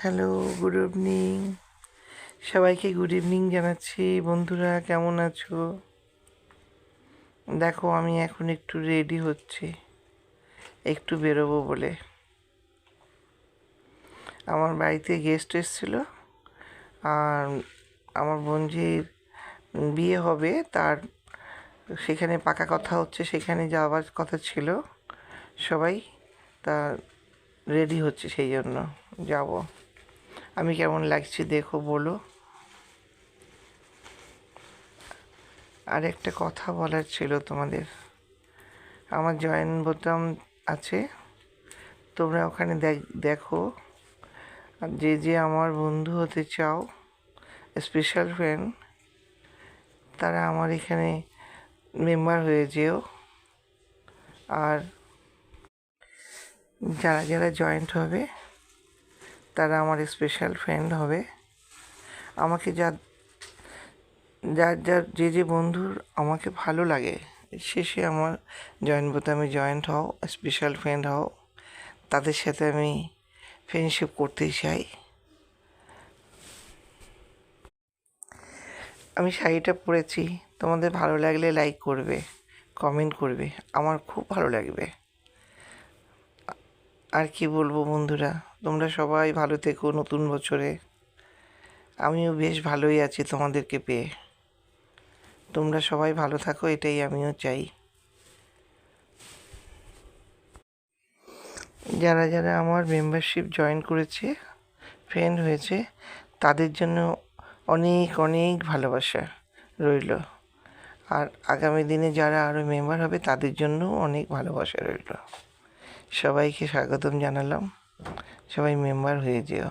Hello, good evening. সবাইকে good evening জানাচ্ছি। বন্ধুরা কেমন আছো? দেখো, আমি এখন একটু রেডি হচ্ছি, একটু বেরোবো বলে। আমার বাড়িতে গেস্ট এসেছিল, আর আমার বোনঝির বিয়ে হবে, তার সেখানে পাকা কথা হচ্ছে, সেখানে যাওয়ার কথা ছিল সবাই। তা রেডি হচ্ছে, সেই জন্য যাব। আমি কেমন লাগছি দেখো, বলো। আর একটা কথা বলার ছিল তোমাদের। আমার জয়েন বোতাম আছে, তোমরা ওখানে দেখো। যে যে আমার বন্ধু হতে চাও, স্পেশাল ফ্রেন্ড, তারা আমার এখানে মেম্বার হয়ে যেও। আর যারা যারা জয়েন্ট হবে তারা আমার স্পেশাল ফ্রেন্ড হবে। আমাকে যার যার যে যে বন্ধুর আমাকে ভালো লাগে, সে আমার জয়েন্ট বোতামে জয়েন্ট হও, স্পেশাল ফ্রেন্ড হও। তাদের সাথে আমি ফ্রেন্ডশিপ করতে চাই। আমি শাড়িটা পরেছি, তোমাদের ভালো লাগলে লাইক করবে, কমেন্ট করবে, আমার খুব ভালো লাগবে। আর কি বলবো বন্ধুরা, তোমরা সবাই ভালো থেকো নতুন বছরে। আমিও বেশ ভালোই আছি তোমাদেরকে পেয়ে। তোমরা সবাই ভালো থাকো, এটাই আমিও চাই। যারা যারা আমার মেম্বারশিপ জয়েন করেছে, ফ্রেন্ড হয়েছে, তাদের জন্য অনেক অনেক ভালোবাসা রইল। আর আগামী দিনে যারা আরও মেম্বার হবে তাদের জন্যও অনেক ভালোবাসা রইল। সবাইকে স্বাগতম জানালাম, সবাই মেম্বার হয়ে যেও।